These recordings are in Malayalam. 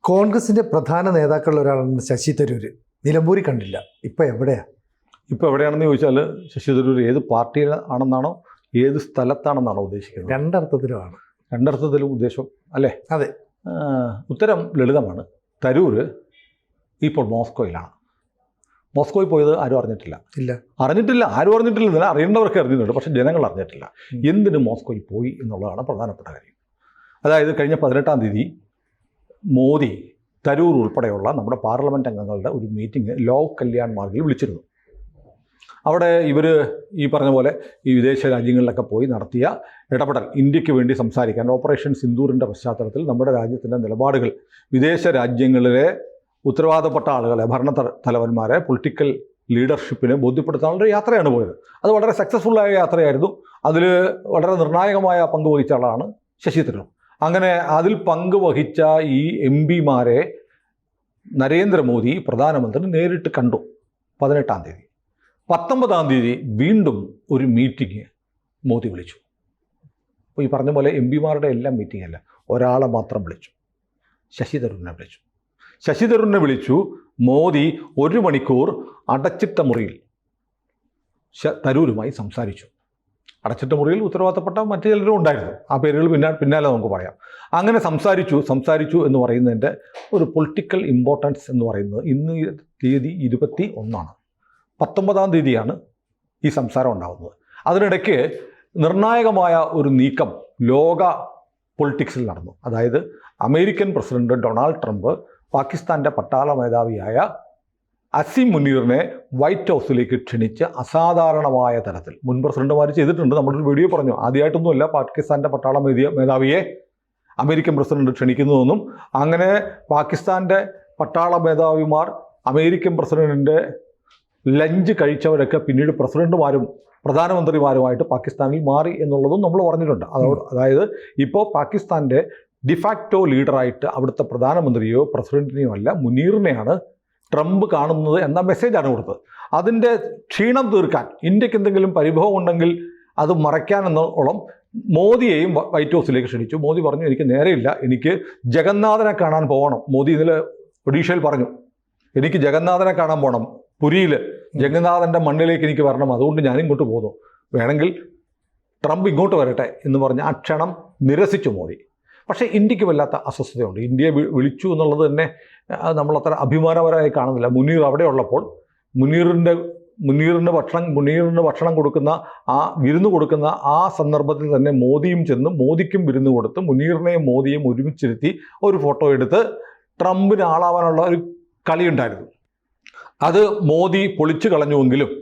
കോൺഗ്രസിന്റെ പ്രധാന നേതാക്കളിൽ ഒരാളാണ് ശശി തരൂർ. നിലമ്പൂരിൽ കണ്ടില്ല. ഇപ്പോൾ എവിടെയാണെന്ന് ചോദിച്ചാൽ ശശി തരൂർ ഏത് പാർട്ടിയിൽ ആണെന്നാണോ ഏത് സ്ഥലത്താണെന്നാണോ ഉദ്ദേശിക്കുന്നത്? രണ്ടർത്ഥത്തിലുമാണ്. രണ്ടർത്ഥത്തിലും ഉദ്ദേശം അല്ലേ? അതെ. ഉത്തരം ലളിതമാണ്. തരൂർ ഇപ്പോൾ മോസ്കോയിലാണ്. മോസ്കോയിൽ പോയത് ആരും അറിഞ്ഞിട്ടില്ല. ആരും അറിഞ്ഞിട്ടില്ല. അറിയേണ്ടവർക്ക് അറിഞ്ഞിട്ടുണ്ട്, പക്ഷേ ജനങ്ങൾ അറിഞ്ഞിട്ടില്ല. എന്തിന് മോസ്കോയിൽ പോയി എന്നുള്ളതാണ് പ്രധാനപ്പെട്ട കാര്യം. അതായത് കഴിഞ്ഞ 18-ാം തീയതി മോദി തരൂർ ഉൾപ്പെടെയുള്ള നമ്മുടെ പാർലമെൻറ്റ് അംഗങ്ങളുടെ ഒരു മീറ്റിംഗ് ലോക് കല്യാൺ മാർഗിൽ വിളിച്ചിരുന്നു. അവിടെ ഇവർ ഈ പറഞ്ഞ പോലെ ഈ വിദേശ രാജ്യങ്ങളിലൊക്കെ പോയി നടത്തിയ ഇടപെടൽ, ഇന്ത്യക്ക് വേണ്ടി സംസാരിക്കാൻ ഓപ്പറേഷൻ സിന്ദൂറിൻ്റെ പശ്ചാത്തലത്തിൽ നമ്മുടെ രാജ്യത്തിൻ്റെ നിലപാടുകൾ വിദേശ രാജ്യങ്ങളിലെ ഉത്തരവാദപ്പെട്ട ആളുകളെ, ഭരണ തലവന്മാരെ, പൊളിറ്റിക്കൽ ലീഡർഷിപ്പിനെ ബോധ്യപ്പെടുത്താനുള്ള യാത്രയാണ് പോയത്. അത് വളരെ സക്സസ്ഫുള്ളായ യാത്രയായിരുന്നു. അതിൽ വളരെ നിർണായകമായ പങ്ക് വഹിച്ച ആളാണ് ശശി തരൂർ. അങ്ങനെ അതിൽ പങ്കുവഹിച്ച ഈ MP-മാരെ നരേന്ദ്രമോദി പ്രധാനമന്ത്രി നേരിട്ട് കണ്ടു 18-ാം തീയതി. 19-ാം തീയതി വീണ്ടും ഒരു മീറ്റിംഗ് മോദി വിളിച്ചു. അപ്പോൾ ഈ പറഞ്ഞ പോലെ MP-മാരുടെ എല്ലാം മീറ്റിംഗ് അല്ല, ഒരാളെ മാത്രം വിളിച്ചു. ശശി തരൂരിനെ വിളിച്ചു. മോദി 1 മണിക്കൂർ അടച്ചിട്ട മുറിയിൽ തരൂരുമായി സംസാരിച്ചു. അടച്ചിട്ട മുറിയിൽ ഉത്തരവാദിത്തപ്പെട്ട മറ്റു ചിലരും ഉണ്ടായിരുന്നു. ആ പേരുകൾ പിന്നാലെ നമുക്ക് പറയാം. അങ്ങനെ സംസാരിച്ചു എന്ന് പറയുന്നതിൻ്റെ ഒരു പൊളിറ്റിക്കൽ ഇമ്പോർട്ടൻസ് എന്ന് പറയുന്നത് ഇന്ന് തീയതി 21-ആണ്. 19-ാം തീയതിയാണ് ഈ സംസാരം ഉണ്ടാകുന്നത്. അതിനിടയ്ക്ക് നിർണായകമായ ഒരു നീക്കം ലോക പൊളിറ്റിക്സിൽ നടന്നു. അതായത് അമേരിക്കൻ പ്രസിഡന്റ് ഡൊണാൾഡ് ട്രംപ് പാകിസ്ഥാൻ്റെ പട്ടാള മേധാവിയായ അസിം മുനീറിനെ വൈറ്റ് ഹൗസിലേക്ക് ക്ഷണിച്ച് അസാധാരണമായ തരത്തിൽ, മുൻ പ്രസിഡന്റുമാർ ചെയ്തിട്ടുണ്ട്, നമ്മളൊരു വീഡിയോ പറഞ്ഞു, ആദ്യമായിട്ടൊന്നുമല്ല പാകിസ്ഥാൻ്റെ പട്ടാള മേധാവിയെ അമേരിക്കൻ പ്രസിഡന്റ് ക്ഷണിക്കുന്നതെന്നും അങ്ങനെ പാകിസ്ഥാൻ്റെ പട്ടാള മേധാവിമാർ അമേരിക്കൻ പ്രസിഡന്റിൻ്റെ ലഞ്ച് കഴിച്ചവരൊക്കെ പിന്നീട് പ്രസിഡന്റുമാരും പ്രധാനമന്ത്രിമാരുമായിട്ട് പാകിസ്ഥാനിൽ മാറി എന്നുള്ളതും നമ്മൾ പറഞ്ഞിട്ടുണ്ട്. അതായത് ഇപ്പോൾ പാകിസ്ഥാൻ്റെ ഡിഫാക്റ്റോ ലീഡറായിട്ട് അവിടുത്തെ പ്രധാനമന്ത്രിയോ പ്രസിഡന്റിനെയോ അല്ല, മുനീറിനെയാണ് ട്രംപ് കാണുന്നത് എന്ന മെസ്സേജാണ് കൊടുത്തത്. അതിൻ്റെ ക്ഷീണം തീർക്കാൻ, ഇന്ത്യക്ക് എന്തെങ്കിലും പരിഭവം ഉണ്ടെങ്കിൽ അത് മറയ്ക്കാനെന്നോളം മോദിയെയും വൈറ്റ് ഹൗസിലേക്ക് ക്ഷണിച്ചു. മോദി പറഞ്ഞു, എനിക്ക് നേരെയില്ല, എനിക്ക് ജഗന്നാഥനെ കാണാൻ പോകണം. മോദി ഇന്നലെ ഒഡീഷയിൽ പറഞ്ഞു, എനിക്ക് ജഗന്നാഥനെ കാണാൻ പോകണം, പുരിയിൽ ജഗന്നാഥൻ്റെ മണ്ണിലേക്ക് എനിക്ക് വരണം, അതുകൊണ്ട് ഞാനിങ്ങോട്ട് പോകുന്നു, വേണമെങ്കിൽ ട്രംപ് ഇങ്ങോട്ട് വരട്ടെ എന്ന് പറഞ്ഞ് ആ ക്ഷണം നിരസിച്ചു മോദി. പക്ഷേ ഇന്ത്യക്ക് വല്ലാത്ത അസ്വസ്ഥതയുണ്ട്. ഇന്ത്യയെ വിളിച്ചു എന്നുള്ളത് തന്നെ നമ്മളത്ര അഭിമാനപരമായി കാണുന്നില്ല. മുനീർ അവിടെ ഉള്ളപ്പോൾ മുനീറിന് ഭക്ഷണം കൊടുക്കുന്ന വിരുന്ന് കൊടുക്കുന്ന ആ സന്ദർഭത്തിൽ തന്നെ മോദിയും ചെന്ന് മോദിക്കും വിരുന്ന് കൊടുത്ത് മുനീറിനെയും മോദിയും ഒരുമിച്ചിരുത്തി ഒരു ഫോട്ടോ എടുത്ത് ട്രംപിന് ആളാവാനുള്ള ഒരു കളിയുണ്ടായിരുന്നു. അത് മോദി പൊളിച്ചു കളഞ്ഞുവെങ്കിലും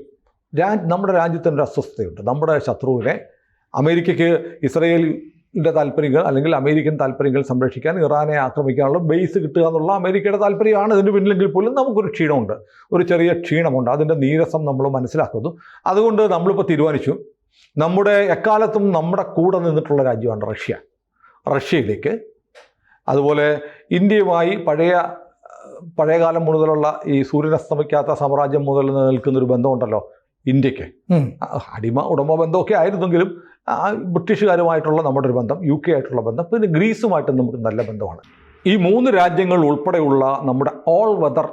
നമ്മുടെ രാജ്യത്തിൻ്റെ അസ്വസ്ഥതയുണ്ട്. നമ്മുടെ ശത്രുവിനെ, അമേരിക്കയ്ക്ക് ഇസ്രയേലിൻ്റെ താല്പര്യങ്ങൾ അല്ലെങ്കിൽ അമേരിക്കൻ താല്പര്യങ്ങൾ സംരക്ഷിക്കാൻ ഇറാനെ ആക്രമിക്കാനുള്ള ബേസ് കിട്ടുക എന്നുള്ള അമേരിക്കയുടെ താല്പര്യമാണ് ഇതിന് പിന്നിലെങ്കിൽ പോലും നമുക്കൊരു ക്ഷീണമുണ്ട്, ഒരു ചെറിയ ക്ഷീണമുണ്ട്. അതിൻ്റെ നീരസം നമ്മൾ മനസ്സിലാക്കുന്നു. അതുകൊണ്ട് നമ്മളിപ്പോൾ തീരുമാനിച്ചു, നമ്മുടെ എക്കാലത്തും നമ്മുടെ കൂടെ നിന്നിട്ടുള്ള രാജ്യമാണ് റഷ്യയിലേക്ക്, അതുപോലെ ഇന്ത്യയുമായി പഴയകാലം മുതലുള്ള ഈ സൂര്യനസ്തമിക്കാത്ത സാമ്രാജ്യം മുതൽ നിലനിൽക്കുന്നൊരു ബന്ധമുണ്ടല്ലോ ഇന്ത്യക്ക്. അടിമ ഉടമ ബന്ധമൊക്കെ ആയിരുന്നെങ്കിലും ബ്രിട്ടീഷുകാരുമായിട്ടുള്ള നമ്മുടെ ഒരു ബന്ധം, UK ആയിട്ടുള്ള ബന്ധം, പിന്നെ ഗ്രീസുമായിട്ട് നമുക്ക് നല്ല ബന്ധമാണ്. ഈ 3 രാജ്യങ്ങൾ ഉൾപ്പെടെയുള്ള നമ്മുടെ ഓൾ വെതർ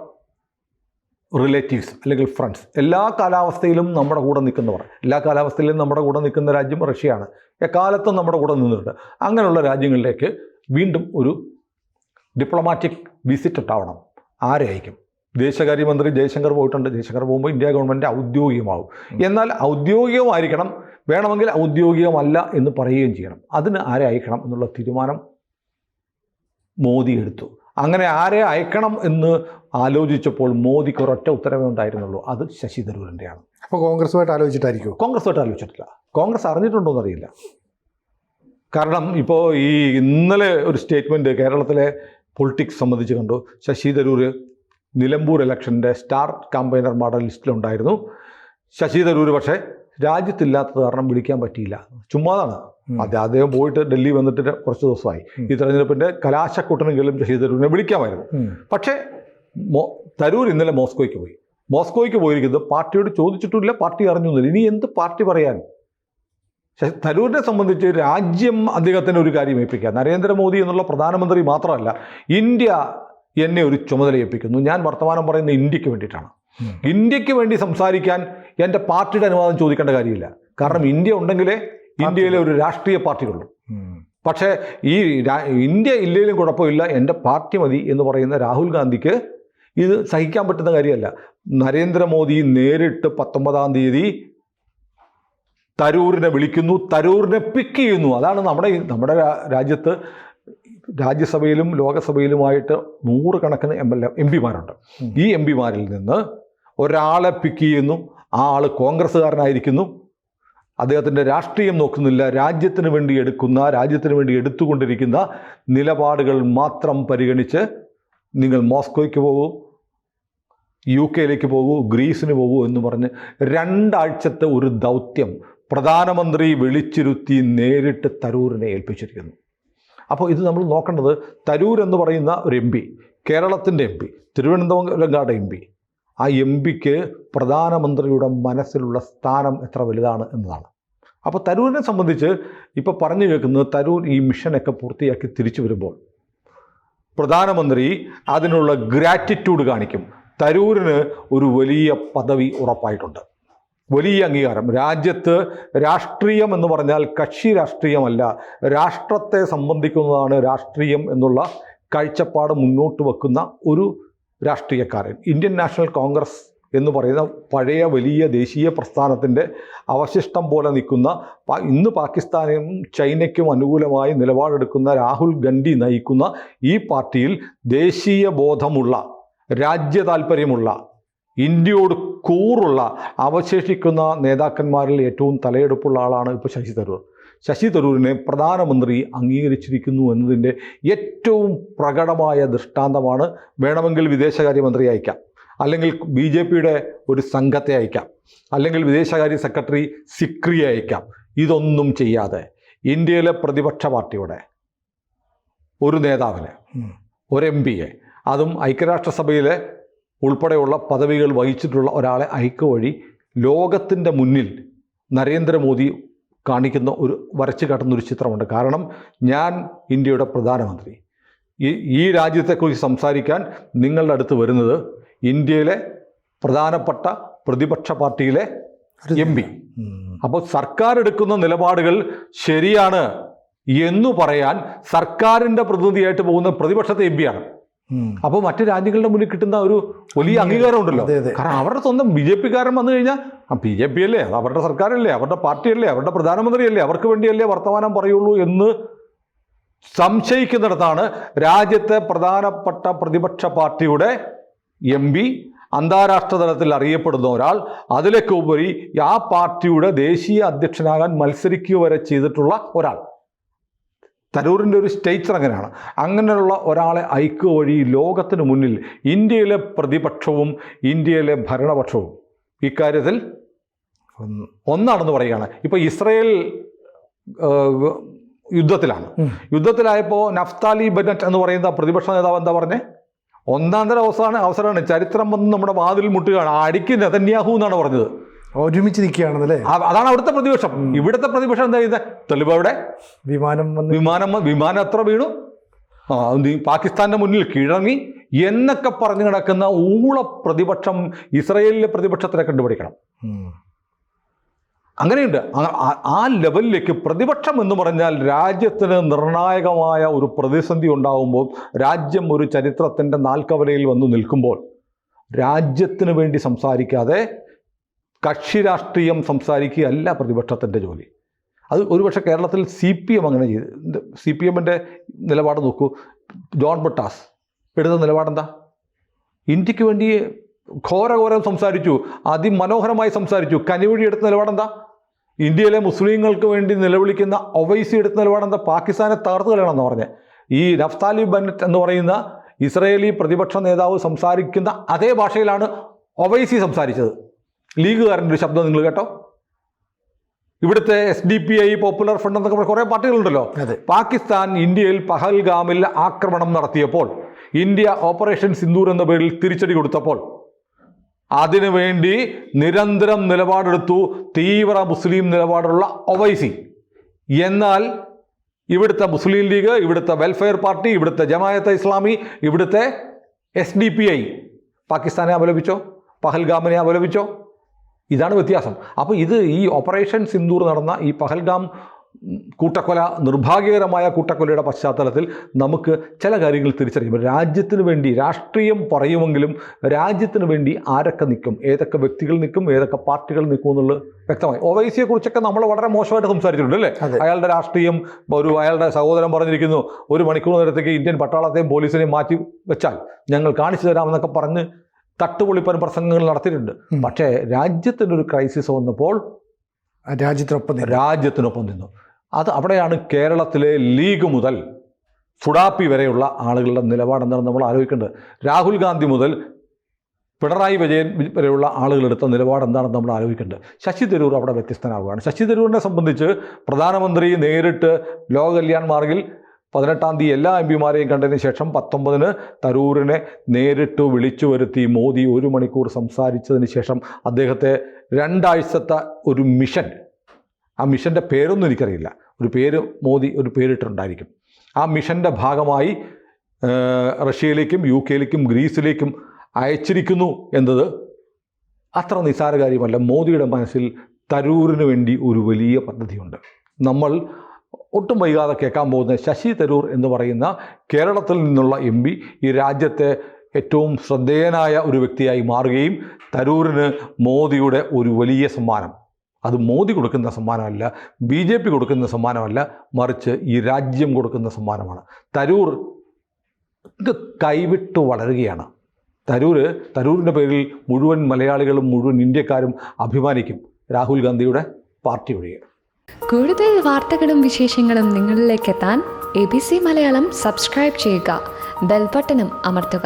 റിലേറ്റീവ്സ് അല്ലെങ്കിൽ ഫ്രണ്ട്സ്, എല്ലാ കാലാവസ്ഥയിലും നമ്മുടെ കൂടെ നിൽക്കുന്നവർ, എല്ലാ കാലാവസ്ഥയിലും നമ്മുടെ കൂടെ നിൽക്കുന്ന രാജ്യം റഷ്യയാണ്. എക്കാലത്തും നമ്മുടെ കൂടെ നിന്നിട്ടുണ്ട്. അങ്ങനെയുള്ള രാജ്യങ്ങളിലേക്ക് വീണ്ടും ഒരു ഡിപ്ലോമാറ്റിക് വിസിറ്റ് ഉണ്ടാവണം. ആരെ അയക്കും? വിദേശകാര്യമന്ത്രി ജയശങ്കർ പോയിട്ടുണ്ട്. ജയശങ്കർ പോകുമ്പോൾ ഇന്ത്യ ഗവൺമെൻറ് ഔദ്യോഗികമാവും. എന്നാൽ ഔദ്യോഗികമായിരിക്കണം, വേണമെങ്കിൽ ഔദ്യോഗികമല്ല എന്ന് പറയുകയും ചെയ്യണം. അതിന് ആരെ അയക്കണം എന്നുള്ള തീരുമാനം മോദി എടുത്തു. അങ്ങനെ ആരെ അയക്കണം എന്ന് ആലോചിച്ചപ്പോൾ മോദിക്ക് ഒരൊറ്റ ഉത്തരവേ ഉണ്ടായിരുന്നുള്ളൂ, അത് ശശി തരൂരിൻ്റെയാണ്. അപ്പോൾ കോൺഗ്രസുമായിട്ട് ആലോചിച്ചിട്ടായിരിക്കും? കോൺഗ്രസുമായിട്ട് ആലോചിച്ചിട്ടില്ല. കോൺഗ്രസ് അറിഞ്ഞിട്ടുണ്ടോ എന്നറിയില്ല. കാരണം ഇപ്പോൾ ഈ ഇന്നലെ ഒരു സ്റ്റേറ്റ്മെൻറ്റ് കേരളത്തിലെ പൊളിറ്റിക്സ് സംബന്ധിച്ച് കണ്ടു. ശശി തരൂർ നിലമ്പൂർ ഇലക്ഷൻ്റെ സ്റ്റാർ ക്യാമ്പയിനർമാരുടെ ലിസ്റ്റിലുണ്ടായിരുന്നു. ശശി തരൂർ പക്ഷേ രാജ്യത്തില്ലാത്തത് കാരണം വിളിക്കാൻ പറ്റിയില്ല, ചുമ്മാതാണ്. അദ്ദേഹം പോയിട്ട് ഡൽഹി വന്നിട്ട് കുറച്ച് ദിവസമായി. ഈ തെരഞ്ഞെടുപ്പിൻ്റെ കലാശക്കൊട്ടനെങ്കിലും ശശി തരൂരിനെ വിളിക്കാമായിരുന്നു. പക്ഷേ തരൂർ ഇന്നലെ മോസ്കോയ്ക്ക് പോയിരിക്കുന്നത് പാർട്ടിയോട് ചോദിച്ചിട്ടില്ല, പാർട്ടി അറിഞ്ഞൊന്നുമില്ല. ഇനി എന്ത് പാർട്ടി പറയാൻ? തരൂരിനെ സംബന്ധിച്ച് രാജ്യം അദ്ദേഹത്തിന് ഒരു കാര്യം ഏൽപ്പിക്കുക. നരേന്ദ്രമോദി എന്നുള്ള പ്രധാനമന്ത്രി മാത്രമല്ല, ഇന്ത്യ എന്നെ ഒരു ചുമതല ഏൽപ്പിക്കുന്നു. ഞാൻ വർത്തമാനം പറയുന്നത് ഇന്ത്യക്ക് വേണ്ടിയിട്ടാണ്. ഇന്ത്യക്ക് വേണ്ടി സംസാരിക്കാൻ എൻ്റെ പാർട്ടിയുടെ അനുവാദം ചോദിക്കേണ്ട കാര്യമില്ല. കാരണം ഇന്ത്യ ഉണ്ടെങ്കിലേ ഇന്ത്യയിലെ ഒരു രാഷ്ട്രീയ പാർട്ടികളുള്ളൂ. പക്ഷേ ഈ ഇന്ത്യ ഇല്ലെങ്കിലും കുഴപ്പമില്ല, എൻ്റെ പാർട്ടി മതി എന്ന് പറയുന്ന രാഹുൽ ഗാന്ധിക്ക് ഇത് സഹിക്കാൻ പറ്റുന്ന കാര്യമല്ല. നരേന്ദ്രമോദി നേരിട്ട് 19-ാം തീയതി തരൂരിനെ വിളിക്കുന്നു, തരൂരിനെ പിക്ക് ചെയ്യുന്നു. അതാണ് നമ്മുടെ രാജ്യത്ത് രാജ്യസഭയിലും ലോകസഭയിലുമായിട്ട് 100 കണക്കിന് എം പിമാരുണ്ട്. ഈ എം പിമാരിൽ നിന്ന് ഒരാളെ പിക്ക് ചെയ്യുന്നു. ആ ആൾ കോൺഗ്രസ്സുകാരനായിരിക്കുന്നു. അദ്ദേഹത്തിൻ്റെ രാഷ്ട്രീയം നോക്കുന്നില്ല. രാജ്യത്തിന് വേണ്ടി എടുത്തുകൊണ്ടിരിക്കുന്ന നിലപാടുകൾ മാത്രം പരിഗണിച്ച് നിങ്ങൾ മോസ്കോയ്ക്ക് പോകൂ, UK പോകൂ, ഗ്രീസിന് പോകൂ എന്ന് പറഞ്ഞ് 2 ആഴ്ചത്തെ ഒരു ദൗത്യം പ്രധാനമന്ത്രി വിളിച്ചിരുത്തി നേരിട്ട് തരൂരിനെ ഏൽപ്പിച്ചിരിക്കുന്നു. അപ്പോൾ ഇത് നമ്മൾ നോക്കേണ്ടത്, തരൂർ എന്ന് പറയുന്ന ഒരു MP, കേരളത്തിൻ്റെ MP, തിരുവനന്തപുരം MP, ആ MPക്ക് പ്രധാനമന്ത്രിയുടെ മനസ്സിലുള്ള സ്ഥാനം എത്ര വലുതാണ് എന്നതാണ്. അപ്പോൾ തരൂരിനെ സംബന്ധിച്ച് ഇപ്പോൾ പറഞ്ഞു കേൾക്കുന്നത്, തരൂർ ഈ മിഷനൊക്കെ പൂർത്തിയാക്കി തിരിച്ചു വരുമ്പോൾ പ്രധാനമന്ത്രി അതിനുള്ള ഗ്രാറ്റിറ്റ്യൂഡ് കാണിക്കും. തരൂരിന് ഒരു വലിയ പദവി ഉറപ്പായിട്ടുണ്ട്, വലിയ അംഗീകാരം. രാജ്യത്ത് രാഷ്ട്രീയം എന്ന് പറഞ്ഞാൽ കക്ഷി രാഷ്ട്രീയമല്ല, രാഷ്ട്രത്തെ സംബന്ധിക്കുന്നതാണ് രാഷ്ട്രീയം എന്നുള്ള കാഴ്ചപ്പാട് മുന്നോട്ട് വെക്കുന്ന ഒരു രാഷ്ട്രീയക്കാരൻ. ഇന്ത്യൻ നാഷണൽ കോൺഗ്രസ് എന്ന് പറയുന്ന പഴയ വലിയ ദേശീയ പ്രസ്ഥാനത്തിൻ്റെ അവശിഷ്ടം പോലെ നിൽക്കുന്ന, ഇന്ന് പാകിസ്ഥാനും ചൈനയ്ക്കും അനുകൂലമായി നിലപാടെടുക്കുന്ന രാഹുൽ ഗാന്ധി നയിക്കുന്ന ഈ പാർട്ടിയിൽ ദേശീയ ബോധമുള്ള, രാജ്യ താല്പര്യമുള്ള, ഇന്ത്യയോട് കൂറുള്ള അവശേഷിക്കുന്ന നേതാക്കന്മാരിൽ ഏറ്റവും തലയെടുപ്പുള്ള ആളാണ് ഇപ്പോൾ ശശി തരൂർ. ശശി തരൂരിനെ പ്രധാനമന്ത്രി അംഗീകരിച്ചിരിക്കുന്നു എന്നതിൻ്റെ ഏറ്റവും പ്രകടമായ ദൃഷ്ടാന്തമാണ്. വേണമെങ്കിൽ വിദേശകാര്യമന്ത്രി അയക്കാം, അല്ലെങ്കിൽ BJPയുടെ ഒരു സംഘത്തെ അയക്കാം, അല്ലെങ്കിൽ വിദേശകാര്യ സെക്രട്ടറി സിക്രിയെ അയക്കാം. ഇതൊന്നും ചെയ്യാതെ ഇന്ത്യയിലെ പ്രതിപക്ഷ പാർട്ടിയുടെ ഒരു നേതാവിനെ, ഒരു MPയെ, അതും ഐക്യരാഷ്ട്രസഭയിലെ ഉൾപ്പെടെയുള്ള പദവികൾ വഹിച്ചിട്ടുള്ള ഒരാളെ അയക്കുക വഴി ലോകത്തിൻ്റെ മുന്നിൽ നരേന്ദ്രമോദി കാണിക്കുന്ന വരച്ചു കാട്ടുന്നൊരു ചിത്രമുണ്ട്. കാരണം ഞാൻ ഇന്ത്യയുടെ പ്രധാനമന്ത്രി, ഈ രാജ്യത്തെക്കുറിച്ച് സംസാരിക്കാൻ നിങ്ങളുടെ അടുത്ത് വരുന്നത് ഇന്ത്യയിലെ പ്രധാനപ്പെട്ട പ്രതിപക്ഷ പാർട്ടിയിലെ MP. അപ്പോൾ സർക്കാർ എടുക്കുന്ന നിലപാടുകൾ ശരിയാണ് എന്ന് പറയാൻ സർക്കാരിൻ്റെ പ്രതിനിധിയായിട്ട് പോകുന്ന പ്രതിപക്ഷത്തെ MP-യാണ്. അപ്പോൾ മറ്റു രാജ്യങ്ങളുടെ മുന്നിൽ കിട്ടുന്ന ഒരു വലിയ അംഗീകാരം ഉണ്ടല്ലോ. കാരണം അവരുടെ സ്വന്തം BJP-കാരൻ വന്നു കഴിഞ്ഞാൽ BJP അല്ലേ, അത് അവരുടെ സർക്കാരല്ലേ, അവരുടെ പാർട്ടിയല്ലേ, അവരുടെ പ്രധാനമന്ത്രിയല്ലേ, അവർക്ക് വേണ്ടിയല്ലേ വർത്തമാനം പറയുള്ളൂ എന്ന് സംശയിക്കുന്നിടത്താണ് രാജ്യത്തെ പ്രധാനപ്പെട്ട പ്രതിപക്ഷ പാർട്ടിയുടെ MP, അന്താരാഷ്ട്ര തലത്തിൽ അറിയപ്പെടുന്ന ഒരാൾ, അതിലേക്ക് ഉപരി ആ പാർട്ടിയുടെ ദേശീയ അധ്യക്ഷനാകാൻ മത്സരിക്കുക വരെ ചെയ്തിട്ടുള്ള ഒരാൾ. തരൂരിൻ്റെ ഒരു സ്റ്റേച്ചർ അങ്ങനെയാണ്. അങ്ങനെയുള്ള ഒരാളെ അയക്കുക വഴി ലോകത്തിന് മുന്നിൽ ഇന്ത്യയിലെ പ്രതിപക്ഷവും ഇന്ത്യയിലെ ഭരണപക്ഷവും ഇക്കാര്യത്തിൽ ഒന്നാണെന്ന് പറയുകയാണ്. ഇപ്പോൾ ഇസ്രയേൽ യുദ്ധത്തിലായപ്പോൾ നഫ്താലി ബെന്നറ്റ് എന്ന് പറയുന്ന പ്രതിപക്ഷ നേതാവ് എന്താ പറഞ്ഞേ? ഒന്നാന്തര അവസരമാണ്, ചരിത്രം വന്ന് നമ്മുടെ വാതിൽ മുട്ടുകയാണ്, അടിക്ക് നെതന്യാഹു എന്നാണ് പറഞ്ഞത്. ഒരുമിച്ച് നിൽക്കുകയാണെന്നല്ലേ, അതാണ് അവിടുത്തെ പ്രതിപക്ഷം. ഇവിടുത്തെ പ്രതിപക്ഷം എന്താ ചെയ്തത്? തെളിവ് അവിടെ വിമാനം എത്ര വീണു, പാകിസ്ഥാന്റെ മുന്നിൽ കീഴടങ്ങി എന്നൊക്കെ പറഞ്ഞു കിടക്കുന്ന ഊള പ്രതിപക്ഷം ഇസ്രയേലിലെ പ്രതിപക്ഷത്തിനെ കണ്ടുപിടിക്കണം. അങ്ങനെയുണ്ട്. ആ ലെവലിലേക്ക് പ്രതിപക്ഷം എന്ന് പറഞ്ഞാൽ രാജ്യത്തിന് നിർണായകമായ ഒരു പ്രതിസന്ധി ഉണ്ടാകുമ്പോൾ, രാജ്യം ഒരു ചരിത്രത്തിൻ്റെ നാൽക്കവലയിൽ വന്നു നിൽക്കുമ്പോൾ രാജ്യത്തിന് വേണ്ടി സംസാരിക്കാതെ കക്ഷി രാഷ്ട്രീയം സംസാരിക്കുകയല്ല പ്രതിപക്ഷത്തിൻ്റെ ജോലി. അത് ഒരുപക്ഷെ കേരളത്തിൽ CPM അങ്ങനെ ചെയ്ത്, CPM-ൻ്റെ നിലപാട് നോക്കൂ. ജോൺ ബ്രിട്ടാസ് എടുത്ത നിലപാടെന്താ? ഇന്ത്യക്ക് വേണ്ടി ഘോരഘോരം സംസാരിച്ചു, അതിമനോഹരമായി സംസാരിച്ചു. കനിവഴി എടുത്ത നിലപാടെന്താ? ഇന്ത്യയിലെ മുസ്ലിങ്ങൾക്ക് വേണ്ടി നിലവിളിക്കുന്ന ഒവൈസി എടുത്ത നിലപാടെന്താ? പാകിസ്ഥാനെ തകർത്ത് കളയണമെന്ന് പറഞ്ഞ്. ഈ നഫ്താലി ബെന്നറ്റ് എന്ന് പറയുന്ന ഇസ്രയേലി പ്രതിപക്ഷ നേതാവ് സംസാരിക്കുന്ന അതേ ഭാഷയിലാണ് ഒവൈസി സംസാരിച്ചത്. ലീഗുകാരൻ്റെ ഒരു ശബ്ദം നിങ്ങൾ കേട്ടോ? ഇവിടുത്തെ SDPI, പോപ്പുലർ ഫ്രണ്ട് എന്നൊക്കെ കുറേ പാർട്ടികളുണ്ടല്ലോ. പാകിസ്ഥാൻ ഇന്ത്യയിൽ പഹൽഗാമിൽ ആക്രമണം നടത്തിയപ്പോൾ, ഇന്ത്യ ഓപ്പറേഷൻ സിന്ദൂർ എന്ന പേരിൽ തിരിച്ചടി കൊടുത്തപ്പോൾ അതിനുവേണ്ടി നിരന്തരം നിലപാടെടുത്തു തീവ്ര മുസ്ലിം നിലപാടുള്ള ഒവൈസി. എന്നാൽ ഇവിടുത്തെ മുസ്ലിം ലീഗ്, ഇവിടുത്തെ വെൽഫെയർ പാർട്ടി, ഇവിടുത്തെ ജമാഅത്തെ ഇസ്ലാമി, ഇവിടുത്തെ SDPI പാകിസ്ഥാനെ അപലപിച്ചോ, പഹൽഗാമിനെ അപലപിച്ചോ? ഇതാണ് വ്യത്യാസം. അപ്പോൾ ഈ ഓപ്പറേഷൻ സിന്ദൂർ നടന്ന ഈ പഹൽഗാം കൂട്ടക്കൊല, നിർഭാഗ്യകരമായ കൂട്ടക്കൊലയുടെ പശ്ചാത്തലത്തിൽ നമുക്ക് ചില കാര്യങ്ങൾ തിരിച്ചറിയുമ്പോൾ രാജ്യത്തിന് വേണ്ടി രാഷ്ട്രീയം പറയുമെങ്കിലും രാജ്യത്തിന് വേണ്ടി ആരൊക്കെ നിൽക്കും, ഏതൊക്കെ വ്യക്തികൾ നിൽക്കും, ഏതൊക്കെ പാർട്ടികൾ നിൽക്കും എന്നുള്ളത് വ്യക്തമായി. ഒവൈസിയെ കുറിച്ചൊക്കെ നമ്മൾ വളരെ മോശമായിട്ട് സംസാരിച്ചിട്ടുണ്ട് അല്ലേ? അയാളുടെ രാഷ്ട്രീയം, അയാളുടെ സഹോദരൻ പറഞ്ഞിരിക്കുന്നു 1 മണിക്കൂർ നേരത്തേക്ക് ഇന്ത്യൻ പട്ടാളത്തെയും പോലീസിനെയും മാറ്റി വെച്ചാൽ ഞങ്ങൾ കാണിച്ചു തരാമെന്നൊക്കെ പറഞ്ഞ് തട്ടുപൊളിപ്പൻ പ്രസംഗങ്ങൾ നടത്തിയിട്ടുണ്ട്. പക്ഷേ രാജ്യത്തിനൊരു ക്രൈസിസ് വന്നപ്പോൾ രാജ്യത്തിനൊപ്പം നിന്നു. അവിടെയാണ് കേരളത്തിലെ ലീഗ് മുതൽ ഫുഡാപ്പി വരെയുള്ള ആളുകളുടെ നിലപാടെന്താണ് നമ്മൾ ആലോചിക്കേണ്ടത്. രാഹുൽ ഗാന്ധി മുതൽ പിണറായി വിജയൻ വരെയുള്ള ആളുകളെടുത്ത നിലപാടെന്താണെന്ന് നമ്മൾ ആലോചിക്കേണ്ടത്. ശശി തരൂർ അവിടെ വ്യത്യസ്തനാവുകയാണ്. ശശി തരൂരിനെ സംബന്ധിച്ച് പ്രധാനമന്ത്രി നേരിട്ട് ലോക കല്യാൺ മാർഗിൽ 18-ാം തീയതി എല്ലാ MP-മാരെയും കണ്ടതിന് ശേഷം 19-ന് തരൂരിനെ നേരിട്ട് വിളിച്ചു വരുത്തി മോദി 1 മണിക്കൂർ സംസാരിച്ചതിന് ശേഷം അദ്ദേഹത്തെ 2 ആഴ്ചത്തെ ഒരു മിഷൻ, ആ മിഷൻ്റെ പേരൊന്നും എനിക്കറിയില്ല, മോദി ഒരു പേരിട്ടുണ്ടായിരിക്കും. ആ മിഷൻ്റെ ഭാഗമായി റഷ്യയിലേക്കും UK-യിലേക്കും ഗ്രീസിലേക്കും അയച്ചിരിക്കുന്നു എന്നത് അത്ര നിസ്സാര കാര്യമല്ല. മോദിയുടെ മനസ്സിൽ തരൂരിന് വേണ്ടി ഒരു വലിയ പദ്ധതിയുണ്ട്. നമ്മൾ ഒട്ടും വൈകാതെ കേൾക്കാൻ പോകുന്ന ശശി തരൂർ എന്ന് പറയുന്ന കേരളത്തിൽ നിന്നുള്ള MP ഈ രാജ്യത്തെ ഏറ്റവും ശ്രദ്ധേയനായ ഒരു വ്യക്തിയായി മാറുകയും തരൂരിന് മോദിയുടെ ഒരു വലിയ സമ്മാനം, അത് മോദി കൊടുക്കുന്ന സമ്മാനമല്ല, BJP കൊടുക്കുന്ന സമ്മാനമല്ല, മറിച്ച് ഈ രാജ്യം കൊടുക്കുന്ന സമ്മാനമാണ്. തരൂർ കൈവിട്ട് വളരുകയാണ്. തരൂരിൻ്റെ പേരിൽ മുഴുവൻ മലയാളികളും മുഴുവൻ ഇന്ത്യക്കാരും അഭിമാനിക്കും, രാഹുൽ ഗാന്ധിയുടെ പാർട്ടി ഒഴികെ. കൂടുതൽ വാർത്തകളും വിശേഷങ്ങളും നിങ്ങളിലേക്ക് എത്താൻ ABC മലയാളം സബ്സ്ക്രൈബ് ചെയ്യുക, ബെൽ ബട്ടണും അമർത്തുക.